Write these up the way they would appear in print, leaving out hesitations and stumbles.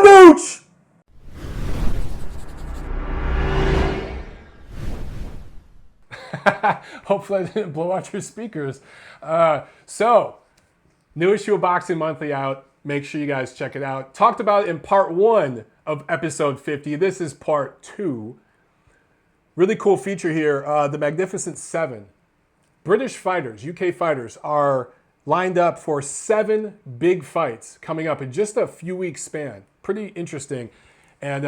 Ouch! Hopefully I didn't blow out your speakers. So, new issue of Boxing Monthly out. Make sure you guys check it out. Talked about it in part 1 of episode 50. This is part 2. Really cool feature here. The Magnificent 7. British fighters, UK fighters, are lined up for 7 big fights coming up in just a few weeks span. Pretty interesting. And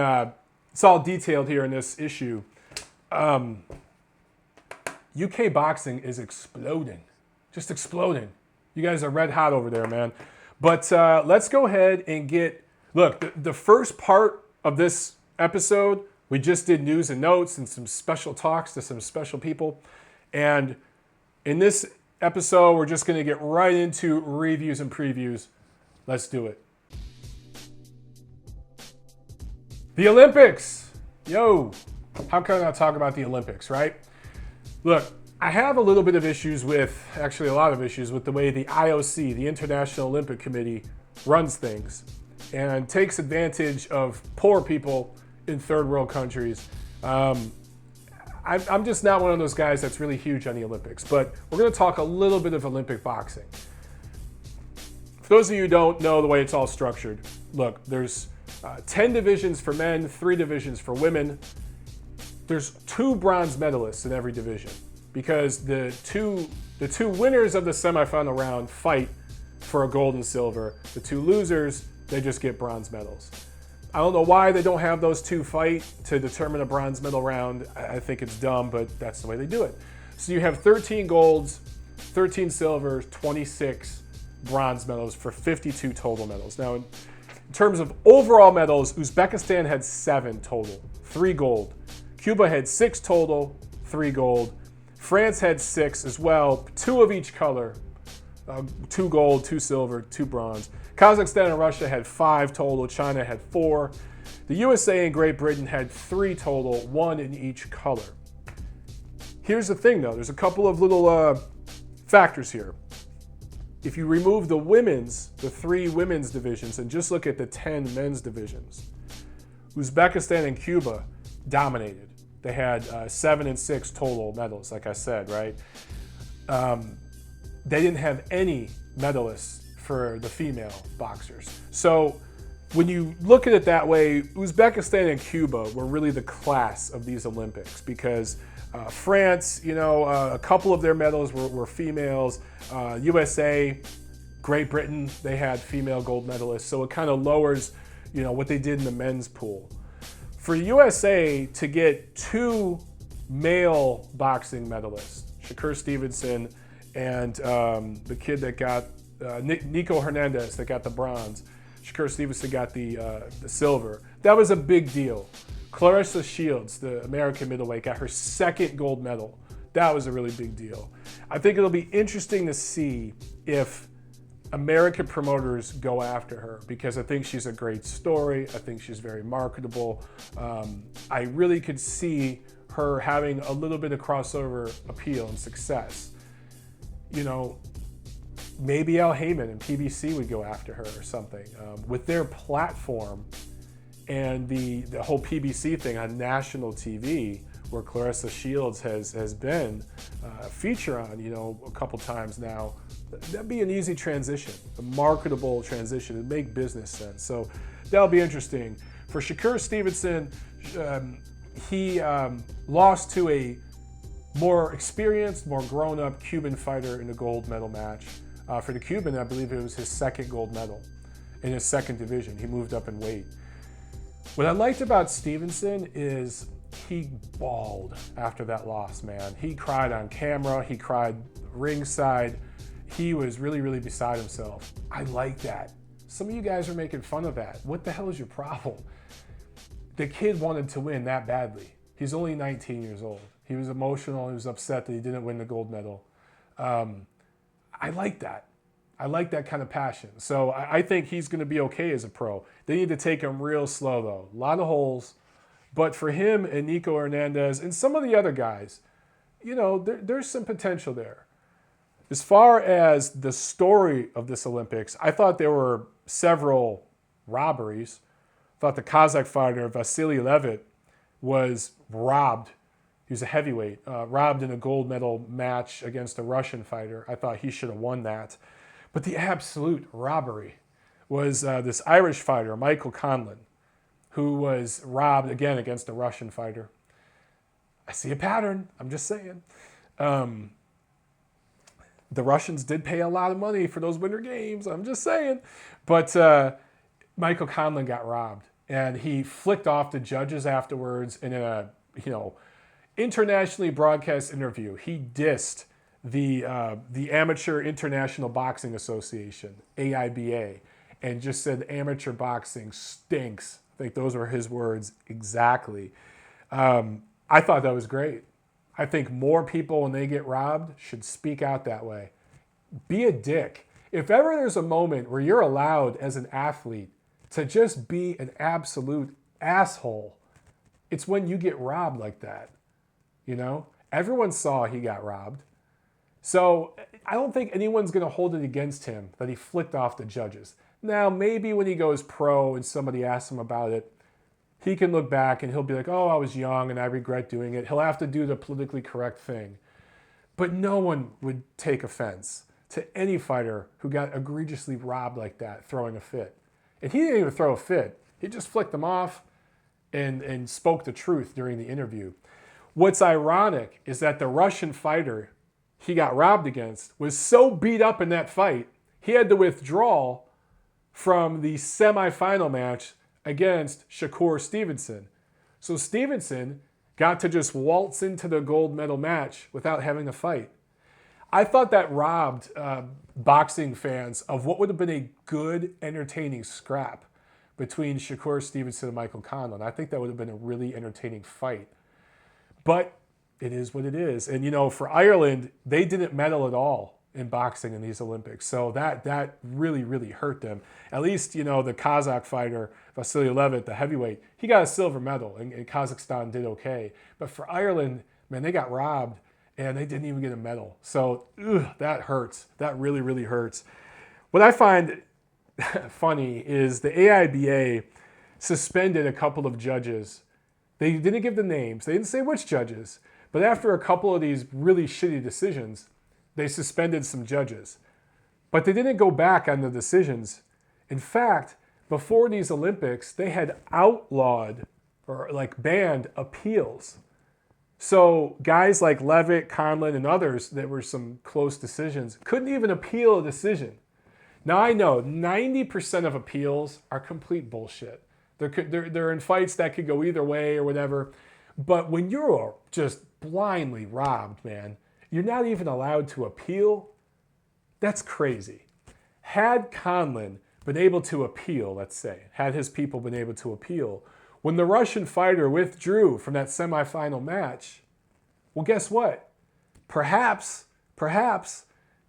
it's all detailed here in this issue. UK boxing is exploding. Just exploding. You guys are red hot over there, man. But let's go ahead and get... Look, the first part of this episode, we just did news and notes and some special talks to some special people. And in this episode, we're just going to get right into reviews and previews. Let's do it. The Olympics. Yo, how can I not talk about the Olympics, right? Look, I have a little bit of issues with, actually a lot of issues with the way the IOC, the International Olympic Committee, runs things and takes advantage of poor people in third world countries. I'm just not one of those guys that's really huge on the Olympics, but we're going to talk a little bit of Olympic boxing. For those of you who don't know the way it's all structured, look, there's 10 divisions for men, 3 divisions for women. There's 2 bronze medalists in every division because the two winners of the semifinal round fight for a gold and silver. The 2 losers, they just get bronze medals. I don't know why they don't have those 2 fight to determine a bronze medal round. I think it's dumb, but that's the way they do it. So you have 13 golds, 13 silvers, 26 bronze medals for 52 total medals. Now, in terms of overall medals, Uzbekistan had 7 total, 3 gold. Cuba had 6 total, 3 gold. France had 6 as well, 2 of each color, 2 gold, 2 silver, 2 bronze. Kazakhstan and Russia had 5 total. China had 4. The USA and Great Britain had 3 total, 1 in each color. Here's the thing, though. There's a couple of little factors here. If you remove the 3 women's divisions, and just look at the 10 men's divisions, Uzbekistan and Cuba dominated. They had 7 and 6 total medals, like I said, right? They didn't have any medalists for the female boxers. So when you look at it that way, Uzbekistan and Cuba were really the class of these Olympics because France, a couple of their medals were females. USA, Great Britain, they had female gold medalists. So it kind of lowers, what they did in the men's pool. For USA to get 2 male boxing medalists, Shakur Stevenson and the kid that got Nico Hernandez that got the bronze. Shakur Stevenson got the silver. That was a big deal. Clarissa Shields, the American middleweight, got her 2nd gold medal. That was a really big deal. I think it'll be interesting to see if American promoters go after her because I think she's a great story. I think she's very marketable. I really could see her having a little bit of crossover appeal and success. Maybe Al Heyman and PBC would go after her or something. With their platform and the whole PBC thing on national TV, where Clarissa Shields has been a feature on, a couple times now, that'd be an easy transition, a marketable transition. It'd make business sense. So that'll be interesting. For Shakur Stevenson, he lost to a more experienced, more grown-up Cuban fighter in a gold medal match. For the Cuban, I believe it was his 2nd gold medal in his 2nd division. He moved up in weight. What I liked about Stevenson is he bawled after that loss, man. He cried on camera. He cried ringside. He was really, really beside himself. I like that. Some of you guys are making fun of that. What the hell is your problem? The kid wanted to win that badly. He's only 19 years old. He was emotional. He was upset that he didn't win the gold medal. I like that. I like that kind of passion. So I think he's going to be okay as a pro. They need to take him real slow, though. A lot of holes. But for him and Nico Hernandez and some of the other guys, there's some potential there. As far as the story of this Olympics, I thought there were several robberies. thought the Kazakh fighter, Vasily Levitt, was robbed. He was a heavyweight, robbed in a gold medal match against a Russian fighter. I thought he should have won that. But the absolute robbery was this Irish fighter, Michael Conlan, who was robbed again against a Russian fighter. I see a pattern. I'm just saying. The Russians did pay a lot of money for those Winter Games. I'm just saying. But Michael Conlan got robbed, and he flicked off the judges afterwards. And in a internationally broadcast interview, he dissed the Amateur International Boxing Association, AIBA, and just said amateur boxing stinks. I think those were his words exactly. I thought that was great. I think more people, when they get robbed, should speak out that way. Be a dick. If ever there's a moment where you're allowed as an athlete to just be an absolute asshole, it's when you get robbed like that. You know? Everyone saw he got robbed. So I don't think anyone's going to hold it against him that he flicked off the judges. Now, maybe when he goes pro and somebody asks him about it, he can look back and he'll be like, oh, I was young and I regret doing it. He'll have to do the politically correct thing. But no one would take offense to any fighter who got egregiously robbed like that, throwing a fit. And he didn't even throw a fit. He just flicked them off and spoke the truth during the interview. What's ironic is that the Russian fighter he got robbed against was so beat up in that fight, he had to withdraw from the semifinal match against Shakur Stevenson. So Stevenson got to just waltz into the gold medal match without having to fight. I thought that robbed boxing fans of what would have been a good, entertaining scrap between Shakur Stevenson and Michael Conlan. I think that would have been a really entertaining fight. But it is what it is. And, for Ireland, they didn't medal at all in boxing in these Olympics. So that really, really hurt them. At least, the Kazakh fighter, Vasily Levitt, the heavyweight, he got a silver medal, and Kazakhstan did okay. But for Ireland, man, they got robbed, and they didn't even get a medal. So that hurts. That really, really hurts. What I find funny is the AIBA suspended a couple of judges. They didn't give the names. They didn't say which judges. But after a couple of these really shitty decisions, they suspended some judges. But they didn't go back on the decisions. In fact, before these Olympics, they had outlawed or banned appeals. So guys like Levitt, Conlan, and others, that were some close decisions, couldn't even appeal a decision. Now I know 90% of appeals are complete bullshit. They're in fights that could go either way or whatever. But when you're just blindly robbed, man, you're not even allowed to appeal. That's crazy. Had Conlan been able to appeal, let's say, had his people been able to appeal, when the Russian fighter withdrew from that semifinal match, well, guess what? Perhaps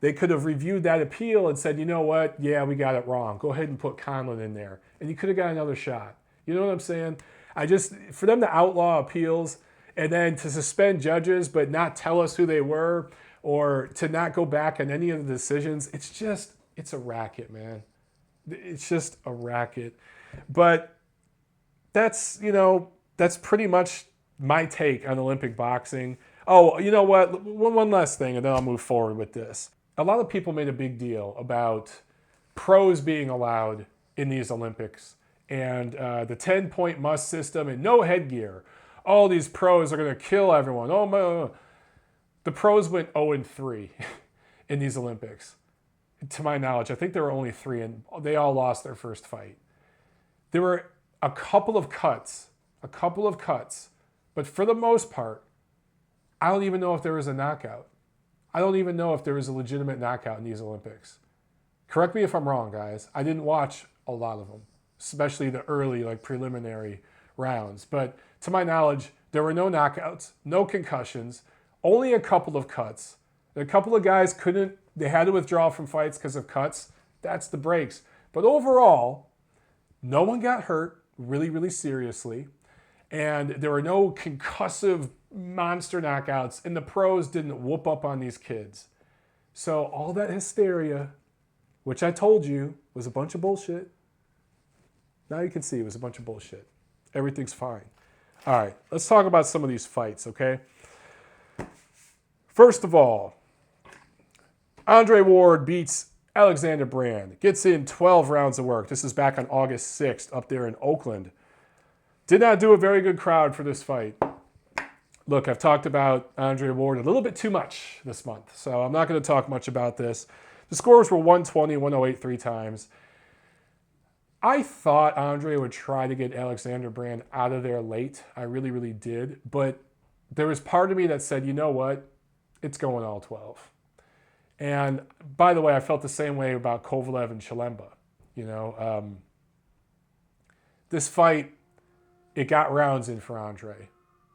they could have reviewed that appeal and said, you know what? Yeah, we got it wrong. Go ahead and put Conlan in there. And you could have got another shot. You know what I'm saying? For them to outlaw appeals and then to suspend judges but not tell us who they were or to not go back on any of the decisions, it's a racket, man. It's just a racket. But that's pretty much my take on Olympic boxing. Oh, you know what? One last thing, and then I'll move forward with this. A lot of people made a big deal about pros being allowed in these Olympics and the 10-point must system and no headgear. All these pros are going to kill everyone. Oh my! The pros went 0-3 in these Olympics. To my knowledge, I think there were only 3, and they all lost their first fight. There were a couple of cuts, but for the most part, I don't even know if there was a knockout. I don't even know if there was a legitimate knockout in these Olympics. Correct me if I'm wrong, guys. I didn't watch a lot of them, especially the early, preliminary rounds. But to my knowledge, there were no knockouts, no concussions, only a couple of cuts. A couple of guys they had to withdraw from fights because of cuts. That's the breaks. But overall, no one got hurt really, really seriously. And there were no concussive monster knockouts. And the pros didn't whoop up on these kids. So all that hysteria, which I told you was a bunch of bullshit, Now you can see it was a bunch of bullshit. Everything's fine. All right, let's talk about some of these fights, okay? First of all, Andre Ward beats Alexander Brand. Gets in 12 rounds of work. This is back on August 6th up there in Oakland. Did not do a very good crowd for this fight. Look, I've talked about Andre Ward a little bit too much this month, so I'm not going to talk much about this. The scores were 120, 108 three times. I thought Andre would try to get Alexander Brand out of there late. I really, really did. But there was part of me that said, you know what? It's going all 12. And by the way, I felt the same way about Kovalev and Chilemba. You know, this fight, it got rounds in for Andre.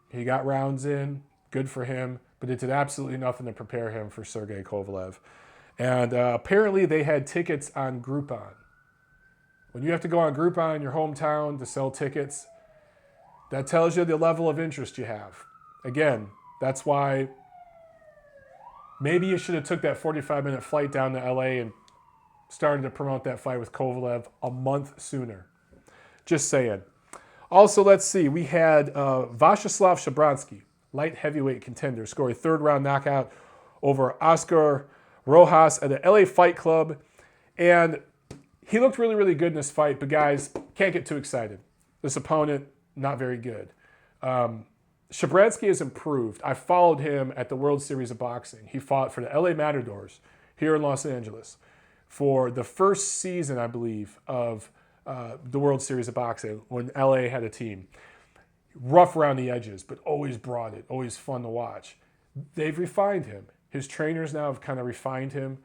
He got rounds in, good for him, but it did absolutely nothing to prepare him for Sergey Kovalev. And apparently they had tickets on Groupon. When you have to go on Groupon in your hometown to sell tickets, that tells you the level of interest you have. Again, that's why maybe you should have took that 45-minute flight down to LA and started to promote that fight with Kovalev a month sooner. Just saying. Also, let's see. We had Vyacheslav Shabranskyy, light heavyweight contender, score a third-round knockout over Oscar Rojas at the LA Fight Club. And he looked really, really good in this fight, but guys, can't get too excited. This opponent, not very good. Shabranskyy has improved. I followed him at the World Series of Boxing. He fought for the LA Matadors here in Los Angeles for the first season, I believe, of the World Series of Boxing when LA had a team. Rough around the edges, but always brought it, always fun to watch. They've refined him. His trainers now have kind of refined him.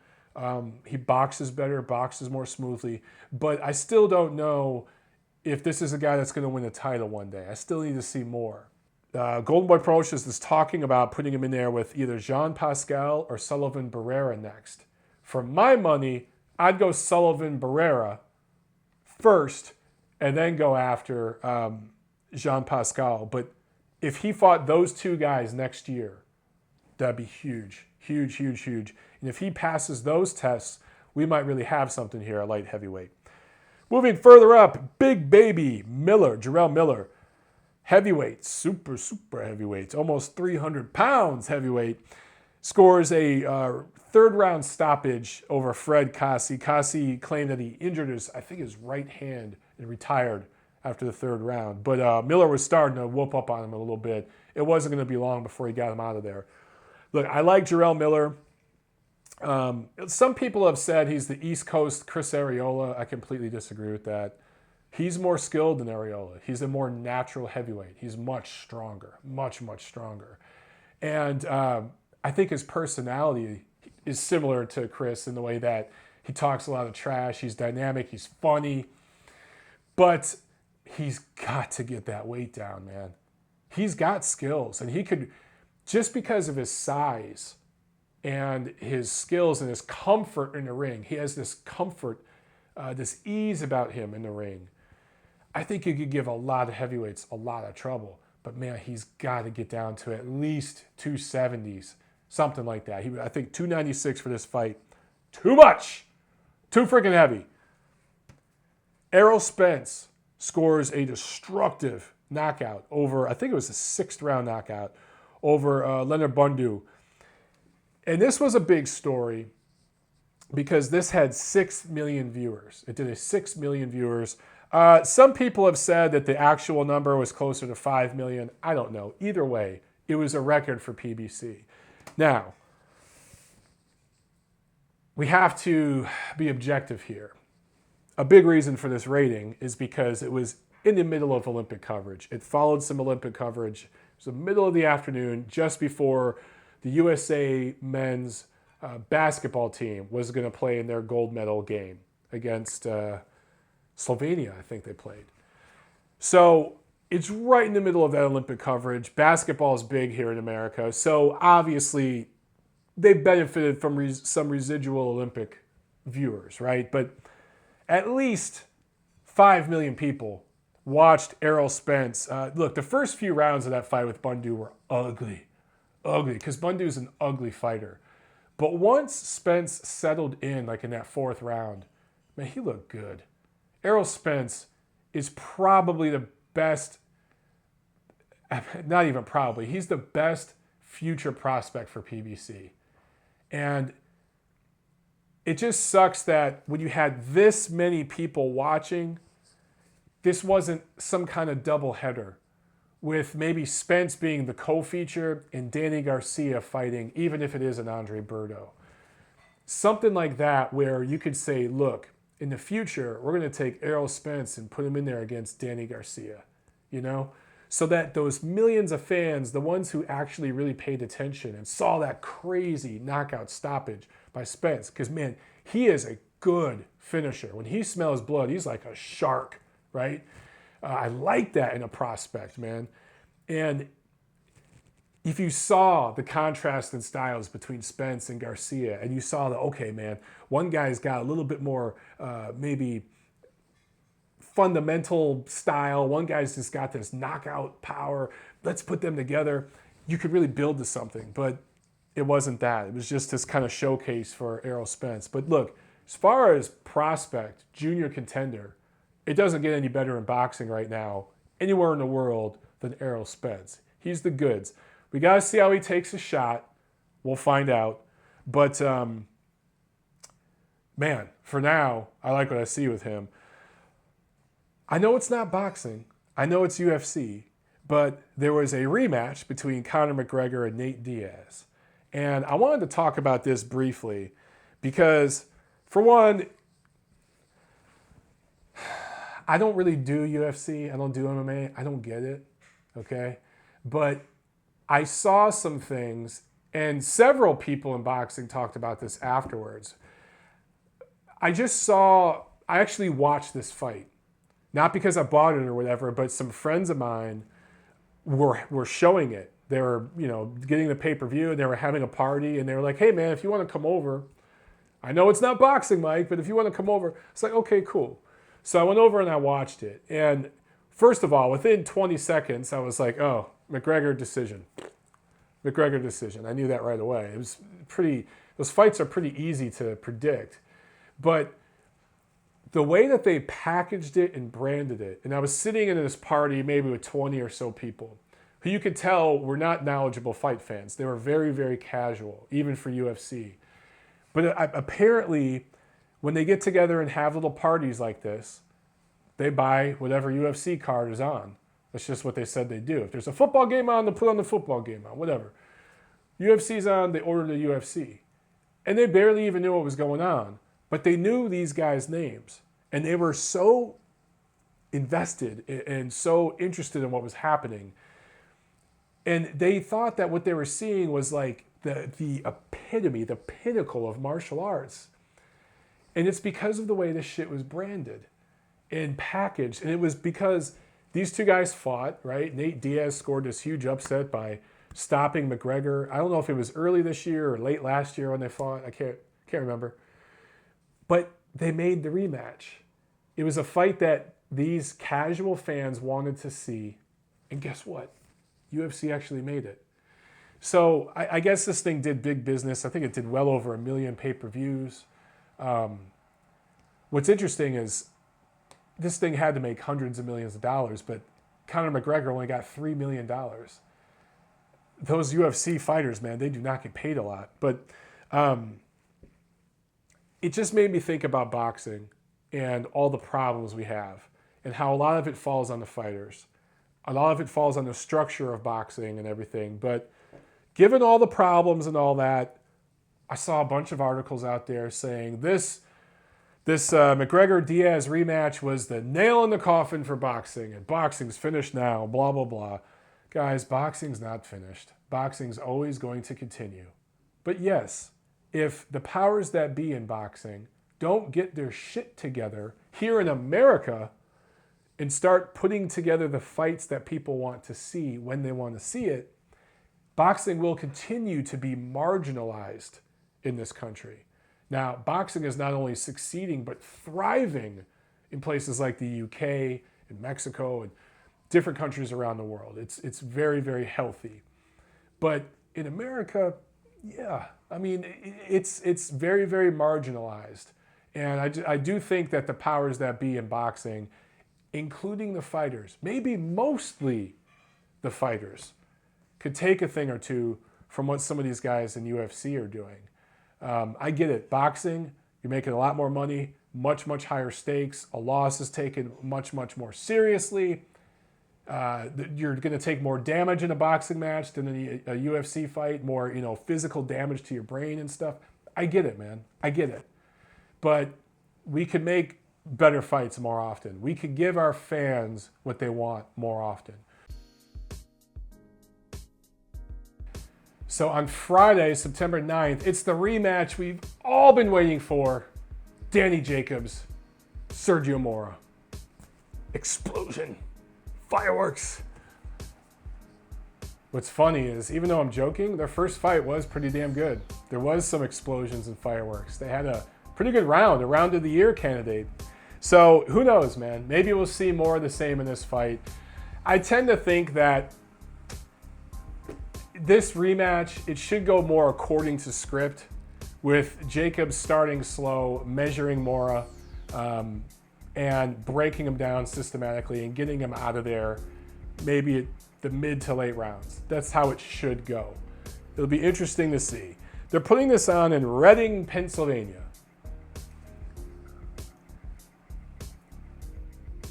He boxes better, boxes more smoothly, but I still don't know if this is a guy that's going to win a title one day. I still need to see more. Golden Boy Promotions is talking about putting him in there with either Jean Pascal or Sullivan Barrera next. For my money, I'd go Sullivan Barrera first and then go after Jean Pascal. But if he fought those two guys next year, that'd be huge, huge, huge, huge. And if he passes those tests, we might really have something here at light heavyweight. Moving further up, big baby Miller, Jarrell Miller. Heavyweight, super, super heavyweight, almost 300 pounds heavyweight, scores a third-round stoppage over Fred Kassi. Kassi claimed that he injured his right hand and retired after the third round. But Miller was starting to whoop up on him a little bit. It wasn't going to be long before he got him out of there. Look, I like Jarrell Miller. Some people have said he's the East Coast Chris Arreola. I completely disagree with that. He's more skilled than Arreola. He's a more natural heavyweight. He's much stronger, much, much stronger. And I think his personality is similar to Chris in the way that he talks a lot of trash. He's dynamic. He's funny. But he's got to get that weight down, man. He's got skills. And he could, just because of his size and his skills and his comfort in the ring, he has this comfort, this ease about him in the ring. I think he could give a lot of heavyweights a lot of trouble. But, man, he's got to get down to at least 270s, something like that. I think 296 for this fight. Too much. Too freaking heavy. Errol Spence scores a destructive knockout over, I think it was a sixth-round knockout, over Leonard Bundu. And this was a big story because this had 6 million viewers. It did a 6 million viewers. Some people have said that the actual number was closer to 5 million. I don't know. Either way, it was a record for PBC. Now, we have to be objective here. A big reason for this rating is because it was in the middle of Olympic coverage. It followed some Olympic coverage. It was the middle of the afternoon, just before the USA men's basketball team was going to play in their gold medal game against Slovenia, I think they played. So it's right in the middle of that Olympic coverage. Basketball is big here in America. So obviously they benefited from some residual Olympic viewers, right? But at least 5 million people watched Errol Spence. Look, the first few rounds of that fight with Bundu were ugly, because Bundu's an ugly fighter. But once Spence settled in, like in that fourth round, man, he looked good. Errol Spence is probably the best, not even probably, he's the best future prospect for PBC. And it just sucks that when you had this many people watching, this wasn't some kind of doubleheader with maybe Spence being the co-feature and Danny Garcia fighting, even if it is an Andre Berto. Something like that where you could say, look, in the future, we're going to take Errol Spence and put him in there against Danny Garcia, you know? So that those millions of fans, the ones who actually really paid attention and saw that crazy knockout stoppage by Spence, because, man, he is a good finisher. When he smells blood, he's like a shark, right? I like that in a prospect, man. And if you saw the contrast in styles between Spence and Garcia, and you saw that, okay, man, one guy's got a little bit more maybe fundamental style, one guy's just got this knockout power, let's put them together, you could really build to something. But it wasn't that. It was just this kind of showcase for Errol Spence. But look, as far as prospect, junior contender, it doesn't get any better in boxing right now, anywhere in the world, than Errol Spence. He's the goods. We got to see how he takes a shot. We'll find out. But, man, for now, I like what I see with him. I know it's not boxing. I know it's UFC. But there was a rematch between Conor McGregor and Nate Diaz. And I wanted to talk about this briefly because, for one, I don't really do UFC. I don't do MMA. I don't get it, okay? But I saw some things, and several people in boxing talked about this afterwards. I actually watched this fight. Not because I bought it or whatever, but some friends of mine were showing it. They were, getting the pay-per-view, and they were having a party, and they were like, hey, man, if you want to come over, I know it's not boxing, Mike, but if you want to come over, it's like, okay, cool. So I went over and I watched it. And first of all, within 20 seconds, I was like, oh, McGregor decision. McGregor decision. I knew that right away. It was those fights are pretty easy to predict. But the way that they packaged it and branded it, and I was sitting in this party maybe with 20 or so people, who you could tell were not knowledgeable fight fans. They were very, very casual, even for UFC. But apparently, when they get together and have little parties like this, they buy whatever UFC card is on. That's just what they said they do. If there's a football game on, they'll put on the football game on, whatever. UFC's on, they order the UFC. And they barely even knew what was going on. But they knew these guys' names. And they were so invested and so interested in what was happening. And they thought that what they were seeing was like the epitome, the pinnacle of martial arts. And it's because of the way this shit was branded and packaged. And it was because these two guys fought, right? Nate Diaz scored this huge upset by stopping McGregor. I don't know if it was early this year or late last year when they fought. I can't remember. But they made the rematch. It was a fight that these casual fans wanted to see. And guess what? UFC actually made it. So I guess this thing did big business. I think it did well over 1 million pay-per-views. What's interesting is this thing had to make hundreds of millions of dollars, but Conor McGregor only got $3 million. Those UFC fighters, man, they do not get paid a lot. But it just made me think about boxing and all the problems we have and how a lot of it falls on the fighters. A lot of it falls on the structure of boxing and everything. But given all the problems and all that, I saw a bunch of articles out there saying this McGregor-Diaz rematch was the nail in the coffin for boxing, and boxing's finished now, blah, blah, blah. Guys, boxing's not finished. Boxing's always going to continue. But yes, if the powers that be in boxing don't get their shit together here in America and start putting together the fights that people want to see when they want to see it, boxing will continue to be marginalized in this country. Now, boxing is not only succeeding, but thriving in places like the UK and Mexico and different countries around the world. It's very, very healthy. But in America, yeah, I mean, it's very, very marginalized. And I do think that the powers that be in boxing, including the fighters, maybe mostly the fighters, could take a thing or two from what some of these guys in UFC are doing. I get it. Boxing, you're making a lot more money, much, much higher stakes. A loss is taken much, much more seriously. You're going to take more damage in a boxing match than in a UFC fight, more, physical damage to your brain and stuff. I get it, man. I get it. But we could make better fights more often. We could give our fans what they want more often. So on Friday, September 9th, it's the rematch we've all been waiting for. Danny Jacobs, Sergio Mora. Explosion. Fireworks. What's funny is, even though I'm joking, their first fight was pretty damn good. There was some explosions and fireworks. They had a pretty good round, a round of the year candidate. So who knows, man? Maybe we'll see more of the same in this fight. I tend to think that this rematch, it should go more according to script, with Jacobs starting slow, measuring Mora, and breaking him down systematically and getting him out of there maybe at the mid to late rounds. That's how it should go. It'll be interesting to see. They're putting this on in Reading, Pennsylvania.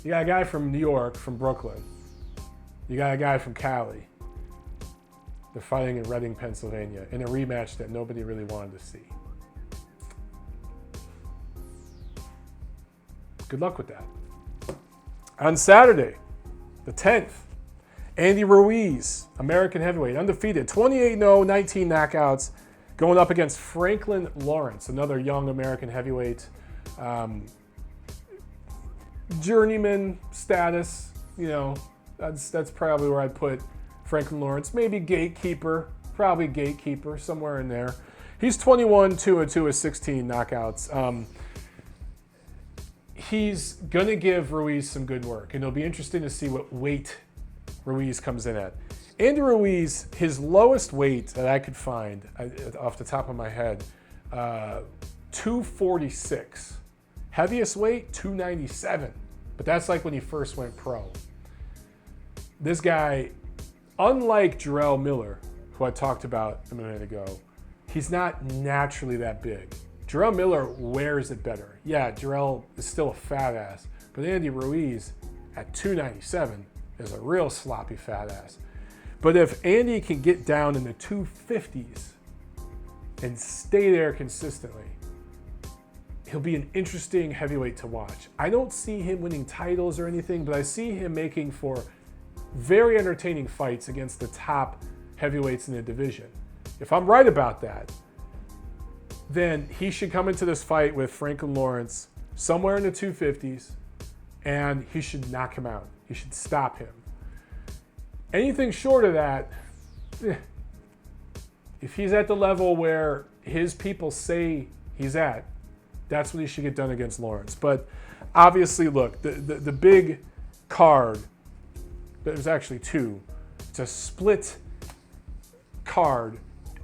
You got a guy from New York, from Brooklyn. You got a guy from Cali. They're fighting in Reading, Pennsylvania in a rematch that nobody really wanted to see. Good luck with that. On Saturday, the 10th, Andy Ruiz, American heavyweight, undefeated, 28-0, 19 knockouts, going up against Franklin Lawrence, another young American heavyweight. Journeyman status, that's probably where I'd put Franklin Lawrence. Maybe gatekeeper, probably gatekeeper, somewhere in there. He's 21, 2-2 with 16 knockouts. He's going to give Ruiz some good work, and it'll be interesting to see what weight Ruiz comes in at. Andy Ruiz, his lowest weight that I could find off the top of my head, 246. Heaviest weight, 297. But that's like when he first went pro. This guy, unlike Jarrell Miller, who I talked about a minute ago, he's not naturally that big. Jarrell Miller wears it better. Yeah, Jarrell is still a fat ass, but Andy Ruiz at 297 is a real sloppy fat ass. But if Andy can get down in the 250s and stay there consistently, he'll be an interesting heavyweight to watch. I don't see him winning titles or anything, but I see him making for very entertaining fights against the top heavyweights in the division. If I'm right about that, then he should come into this fight with Franklin Lawrence somewhere in the 250s, and he should knock him out. He should stop him. Anything short of that, if he's at the level where his people say he's at, that's what he should get done against Lawrence. But obviously, look, the big card, there's actually two. It's a split card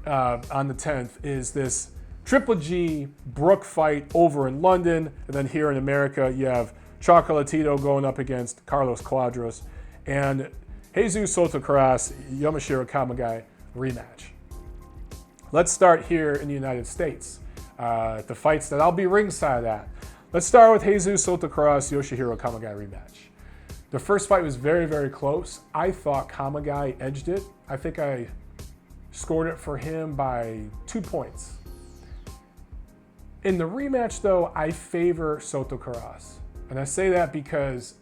on the 10th, is this Triple G-Brook fight over in London. And then here in America, you have Chocolatito going up against Carlos Cuadras. And Jesus Soto Karass, Yoshahiro Kamegai rematch. Let's start here in the United States. The fights that I'll be ringside at. Let's start with Jesus Soto Karass, Yoshahiro Kamegai rematch. The first fight was very, very close. I thought Kamegai edged it. I think I scored it for him by 2 points. In the rematch, though, I favor Soto Karass. And I say that because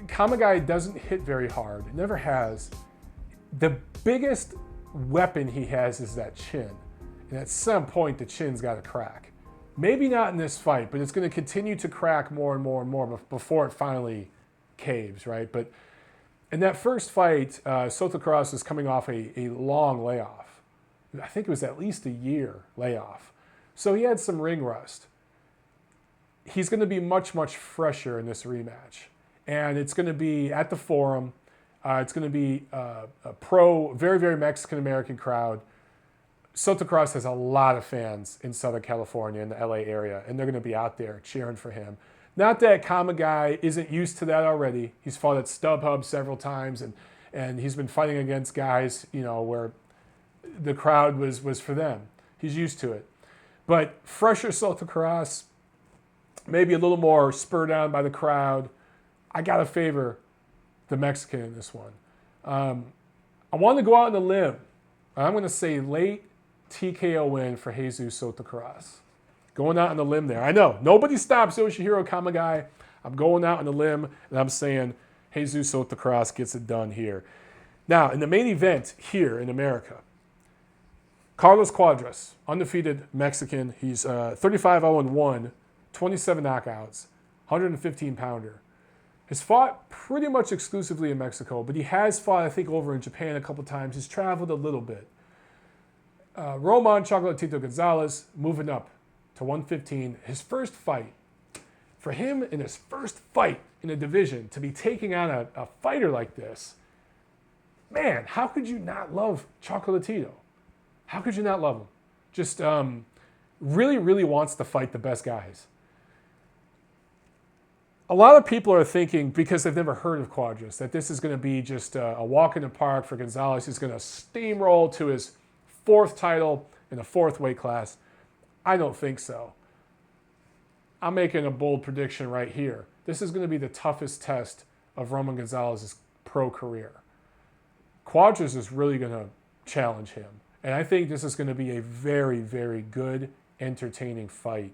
Kamegai doesn't hit very hard. It never has. The biggest weapon he has is that chin. And at some point, the chin's got to crack. Maybe not in this fight, but it's going to continue to crack more and more and more before it finally caves, right? But in that first fight, Soto Karass was coming off a long layoff. I think it was at least a year layoff. So he had some ring rust. He's going to be much, much fresher in this rematch. And it's going to be at the Forum. It's going to be a pro, very, very Mexican-American crowd. Soto Karass has a lot of fans in Southern California, in the LA area, and they're going to be out there cheering for him. Not that Kamegai isn't used to that already. He's fought at StubHub several times, and he's been fighting against guys, where the crowd was for them. He's used to it. But fresher Soto Karass, maybe a little more spurred on by the crowd. I got to favor the Mexican in this one. I want to go out on a limb. I'm going to say late TKO win for Jesus Soto Karass. Going out on a limb there. I know, nobody stops Yoshahiro Kamegai. I'm going out on a limb, and I'm saying Jesus Soto Karass gets it done here. Now, in the main event here in America, Carlos Cuadras, undefeated Mexican. He's 35-0-1, 27 knockouts, 115-pounder. Has fought pretty much exclusively in Mexico, but he has fought, I think, over in Japan a couple times. He's traveled a little bit. Roman Chocolatito Gonzalez moving up to 115. His first fight. For him, in his first fight in a division, to be taking on a fighter like this, man, how could you not love Chocolatito? How could you not love him? Just really, really wants to fight the best guys. A lot of people are thinking, because they've never heard of Cuadras, that this is going to be just a walk in the park for Gonzalez. He's going to steamroll to his 4th title in the 4th weight class. I don't think so. I'm making a bold prediction right here. This is going to be the toughest test of Roman Gonzalez's pro career. Cuadras is really going to challenge him. And I think this is going to be a very, very good, entertaining fight.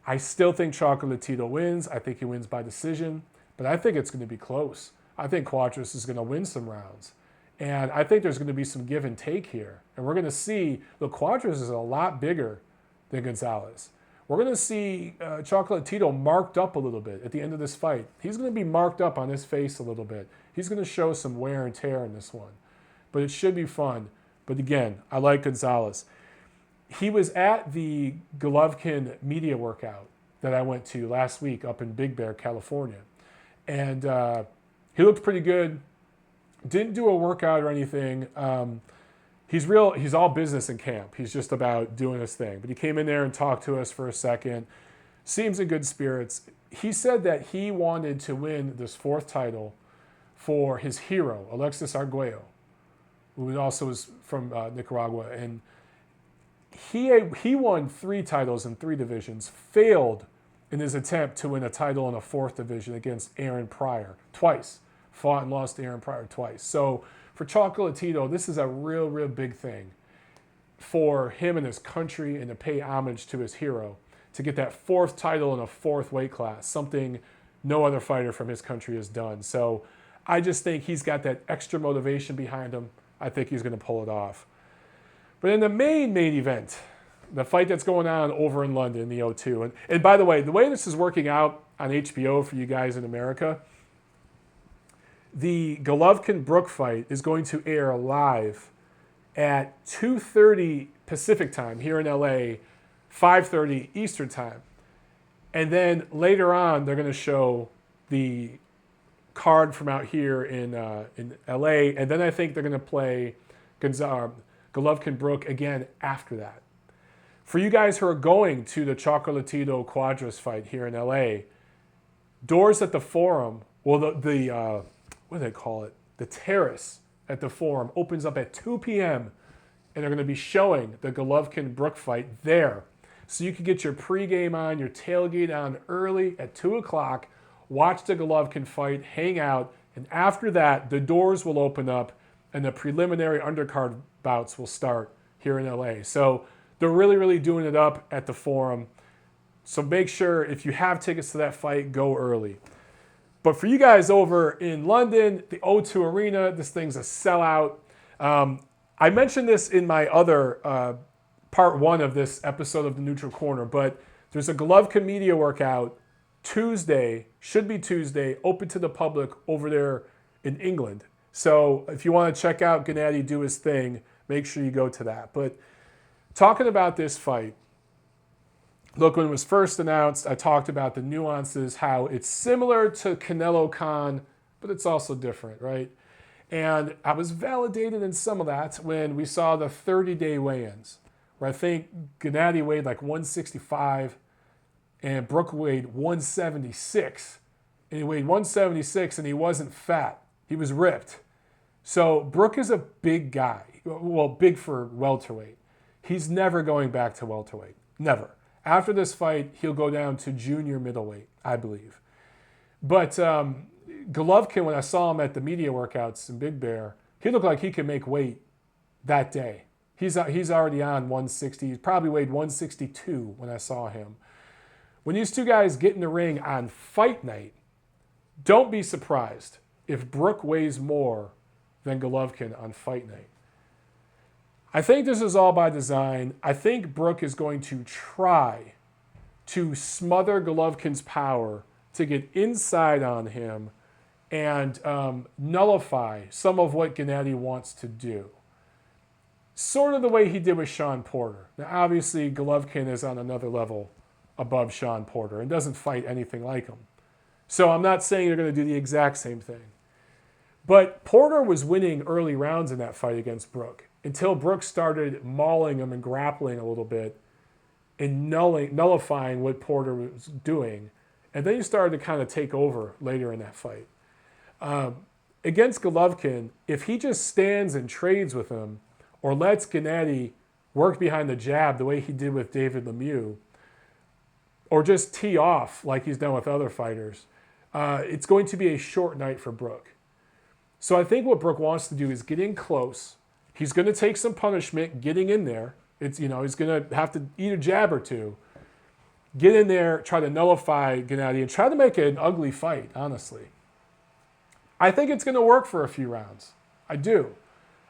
I still think Chocolatito wins. I think he wins by decision. But I think it's going to be close. I think Cuadras is going to win some rounds. And I think there's going to be some give and take here. And we're going to see, look, Cuadras is a lot bigger than Gonzalez. We're going to see Chocolatito marked up a little bit at the end of this fight. He's going to be marked up on his face a little bit. He's going to show some wear and tear in this one. But it should be fun. But again, I like Gonzalez. He was at the Golovkin media workout that I went to last week up in Big Bear, California. And he looked pretty good. Didn't do a workout or anything. He's all business in camp. He's just about doing his thing. But he came in there and talked to us for a second. Seems in good spirits. He said that he wanted to win this 4th title for his hero, Alexis Arguello, who also is from Nicaragua. And he won 3 titles in 3 divisions, failed in his attempt to win a title in a 4th division against Aaron Pryor twice. Fought and lost to Aaron Pryor twice. So for Chocolatito, this is a real, real big thing for him and his country, and to pay homage to his hero, to get that 4th title in a 4th weight class, something no other fighter from his country has done. So I just think he's got that extra motivation behind him. I think he's going to pull it off. But in the main event, the fight that's going on over in London, the O2. And by the way this is working out on HBO for you guys in America, the Golovkin-Brook fight is going to air live at 2:30 Pacific time here in LA, 5:30 Eastern time. And then later on, they're going to show the card from out here in LA. And then I think they're going to play Golovkin-Brook again after that. For you guys who are going to the Chocolatito Cuadras fight here in LA, doors at the Forum, well, the what do they call it? The terrace at the Forum opens up at 2 p.m. and they're going to be showing the Golovkin-Brook fight there. So you can get your pregame on, your tailgate on early at 2 o'clock, watch the Golovkin fight, hang out, and after that, the doors will open up and the preliminary undercard bouts will start here in LA. So they're really, really doing it up at the Forum. So make sure, if you have tickets to that fight, go early. But for you guys over in London, the O2 Arena, this thing's a sellout. I mentioned this in my other part 1 of this episode of The Neutral Corner, but there's a Golovkin media workout Tuesday, should be Tuesday, open to the public over there in England. So if you want to check out Gennady do his thing, make sure you go to that. But talking about this fight, look, when it was first announced, I talked about the nuances, how it's similar to Canelo Khan, but it's also different, right? And I was validated in some of that when we saw the 30-day weigh-ins, where I think Gennady weighed like 165, and Brook weighed 176. And he weighed 176 and he wasn't fat. He was ripped. So Brook is a big guy. Well, big for welterweight. He's never going back to welterweight. Never. After this fight, he'll go down to junior middleweight, I believe. But Golovkin, when I saw him at the media workouts in Big Bear, he looked like he could make weight that day. He's already on 160. He probably weighed 162 when I saw him. When these two guys get in the ring on fight night, don't be surprised if Brook weighs more than Golovkin on fight night. I think this is all by design. I think Brook is going to try to smother Golovkin's power to get inside on him and nullify some of what Gennady wants to do. Sort of the way he did with Shawn Porter. Now, obviously, Golovkin is on another level above Shawn Porter and doesn't fight anything like him. So I'm not saying they're going to do the exact same thing. But Porter was winning early rounds in that fight against Brook until Brook started mauling him and grappling a little bit and nullifying what Porter was doing. And then he started to kind of take over later in that fight. Against Golovkin, if he just stands and trades with him or lets Gennady work behind the jab the way he did with David Lemieux, or just tee off like he's done with other fighters, it's going to be a short night for Brook. So I think what Brook wants to do is get in close. He's going to take some punishment getting in there. He's going to have to eat a jab or two. Get in there, try to nullify Gennady, and try to make it an ugly fight, honestly. I think it's going to work for a few rounds. I do.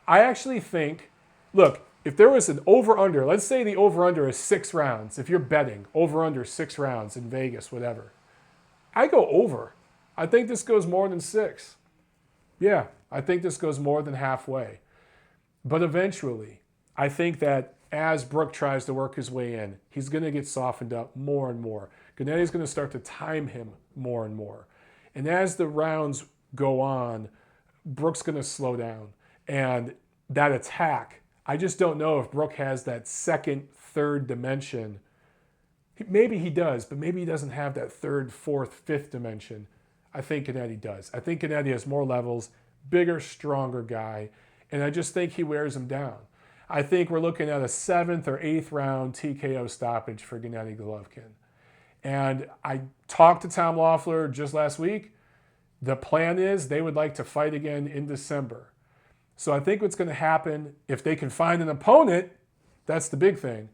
I actually think, look, if there was an over-under, let's say the over-under is 6 rounds. If you're betting over-under 6 rounds in Vegas, whatever, I go over. I think this goes more than 6. Yeah, I think this goes more than halfway. But eventually, I think that as Brook tries to work his way in, he's going to get softened up more and more. Gennady's going to start to time him more and more. And as the rounds go on, Brook's going to slow down. And that attack, I just don't know if Brook has that second, third dimension. Maybe he does, but maybe he doesn't have that third, fourth, fifth dimension. I think Gennady does. I think Gennady has more levels, bigger, stronger guy, and I just think he wears him down. I think we're looking at a 7th or 8th round TKO stoppage for Gennady Golovkin. And I talked to Tom Loeffler just last week. The plan is they would like to fight again in December. So I think what's going to happen, if they can find an opponent, that's the big thing.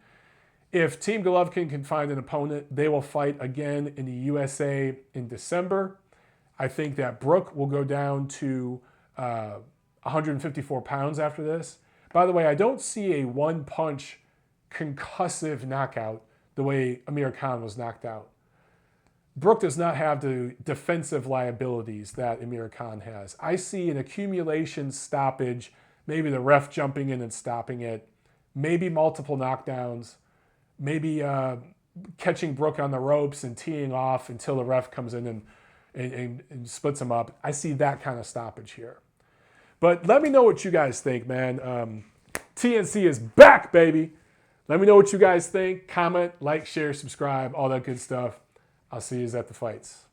If Team Golovkin can find an opponent, they will fight again in the USA in December. I think that Brook will go down to 154 pounds after this. By the way, I don't see a one-punch concussive knockout the way Amir Khan was knocked out. Brook does not have the defensive liabilities that Amir Khan has. I see an accumulation stoppage, maybe the ref jumping in and stopping it, maybe multiple knockdowns, maybe catching Brook on the ropes and teeing off until the ref comes in and splits him up. I see that kind of stoppage here. But let me know what you guys think, man. TNC is back, baby. Let me know what you guys think. Comment, like, share, subscribe, all that good stuff. I'll see you at the fights.